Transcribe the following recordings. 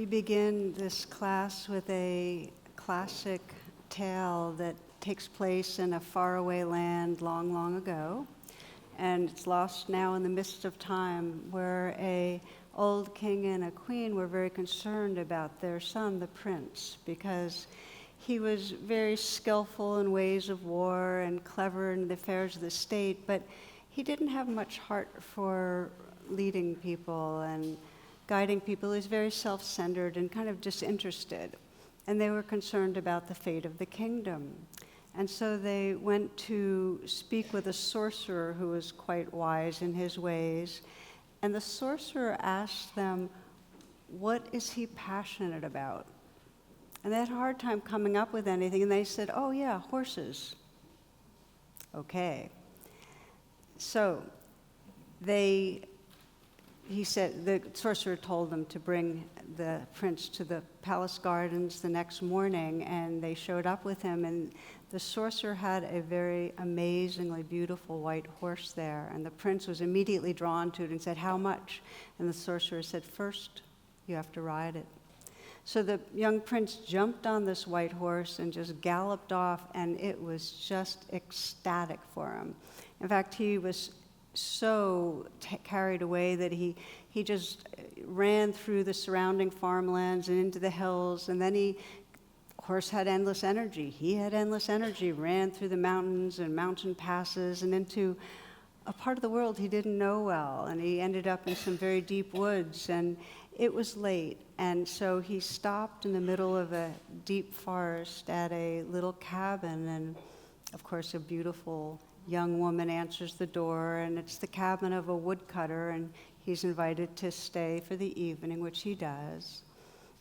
begin this class with a classic tale that takes place in a faraway land long, long ago, and it's lost now in the midst of time, where a old king and a queen were very concerned about their son, the prince, because he was very skillful in ways of war and clever in the affairs of the state, but he didn't have much heart for leading people and guiding people. He was very self-centered and kind of disinterested. And they were concerned about the fate of the kingdom. And so they went to speak with a sorcerer who was quite wise in his ways. And the sorcerer asked them, what is he passionate about? And they had a hard time coming up with anything. And they said, oh yeah, horses. Okay. So he said, the sorcerer told them to bring the prince to the palace gardens the next morning, and they showed up with him, and the sorcerer had a very amazingly beautiful white horse there, and the prince was immediately drawn to it and said, how much? And the sorcerer said, first, you have to ride it. So the young prince jumped on this white horse and just galloped off, and it was just ecstatic for him. In fact, he was so carried away that he just ran through the surrounding farmlands and into the hills, and then horse had endless energy. He had endless energy, ran through the mountains and mountain passes and into a part of the world he didn't know well, and he ended up in some very deep woods, and it was late, and so he stopped in the middle of a deep forest at a little cabin, and of course a beautiful young woman answers the door, and it's the cabin of a woodcutter, and he's invited to stay for the evening, which he does.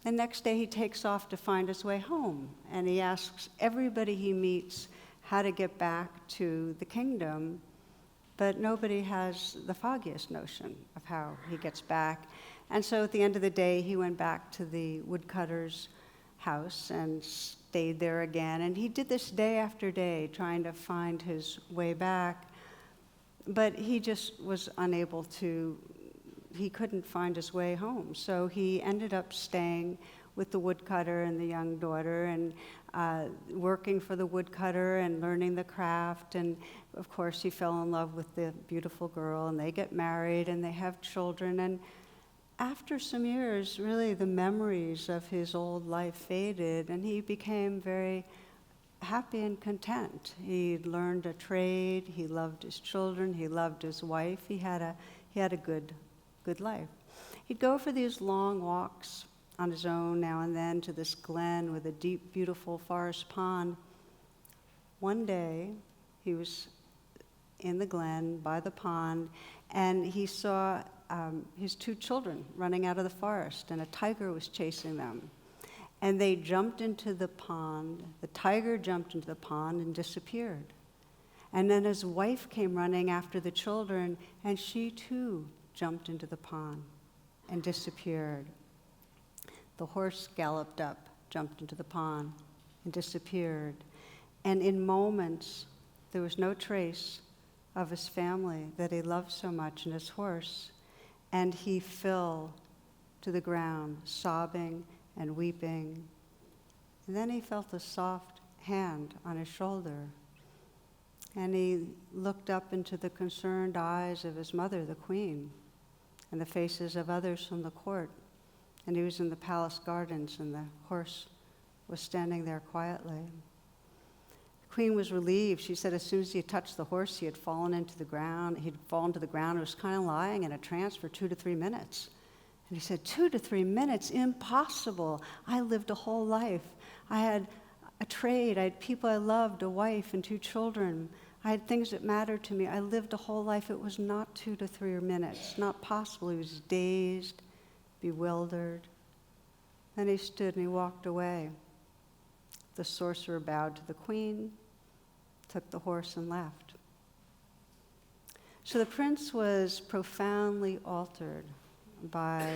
The next day he takes off to find his way home, and he asks everybody he meets how to get back to the kingdom, but nobody has the foggiest notion of how he gets back. And so at the end of the day, he went back to the woodcutter's house and stayed there again. And he did this day after day, trying to find his way back. But he just was unable to, he couldn't find his way home. So he ended up staying with the woodcutter and the young daughter, and working for the woodcutter and learning the craft. And of course, he fell in love with the beautiful girl, and they get married and they have children. And after some years, really, the memories of his old life faded, and he became very happy and content. He learned a trade, he loved his children, he loved his wife, he had a good life. He'd go for these long walks on his own now and then to this glen with a deep, beautiful forest pond. One day, he was in the glen by the pond, and he saw his two children running out of the forest, and a tiger was chasing them. And they jumped into the pond. The tiger jumped into the pond and disappeared. And then his wife came running after the children, and she too jumped into the pond and disappeared. The horse galloped up, jumped into the pond, and disappeared. And in moments, there was no trace of his family that he loved so much and his horse. And he fell to the ground, sobbing and weeping. And then he felt a soft hand on his shoulder. And he looked up into the concerned eyes of his mother, the queen, and the faces of others from the court. And he was in the palace gardens, and the horse was standing there quietly. The queen was relieved. She said as soon as he touched the horse, he had fallen into the ground. He'd fallen to the ground and was kind of lying in a trance for 2 to 3 minutes. And he said, 2 to 3 minutes? Impossible. I lived a whole life. I had a trade. I had people I loved, a wife and 2 children. I had things that mattered to me. I lived a whole life. It was not 2 to 3 minutes. Not possible. He was dazed, bewildered. Then he stood and he walked away. The sorcerer bowed to the queen, took the horse and left. So the prince was profoundly altered by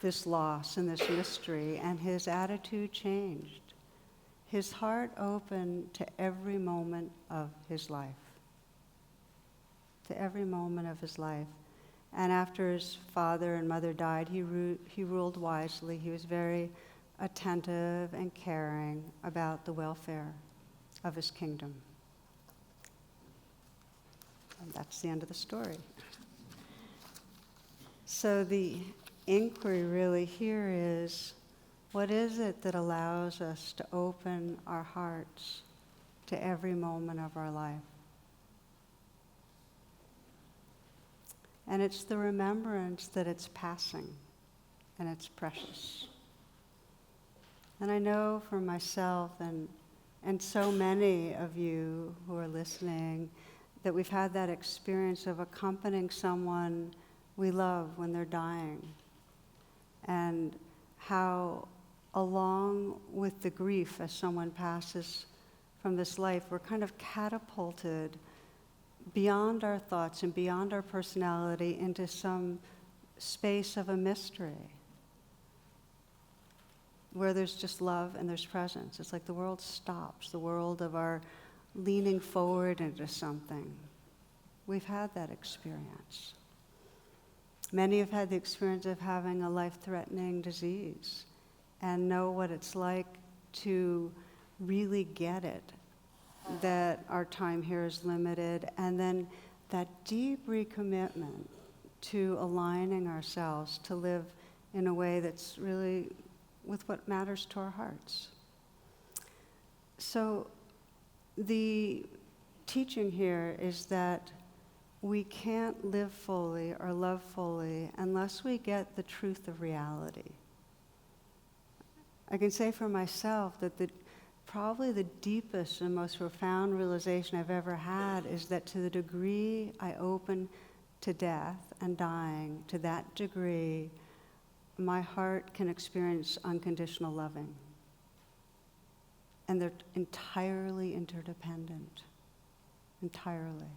this loss and this mystery, and his attitude changed. His heart opened to every moment of his life. To every moment of his life. And after his father and mother died, he ruled wisely. He was very attentive and caring about the welfare of his kingdom. And that's the end of the story. So the inquiry really here is, what is it that allows us to open our hearts to every moment of our life? And it's the remembrance that it's passing and it's precious. And I know for myself and so many of you who are listening that we've had that experience of accompanying someone we love when they're dying, and how along with the grief as someone passes from this life, we're kind of catapulted beyond our thoughts and beyond our personality into some space of a mystery where there's just love and there's presence. It's like the world stops, the world of our leaning forward into something. We've had that experience. Many have had the experience of having a life-threatening disease and know what it's like to really get it, that our time here is limited, and then that deep recommitment to aligning ourselves to live in a way that's really with what matters to our hearts. So the teaching here is that we can't live fully or love fully unless we get the truth of reality. I can say for myself that probably the deepest and most profound realization I've ever had is that to the degree I open to death and dying, to that degree, my heart can experience unconditional loving. And they're entirely interdependent, entirely.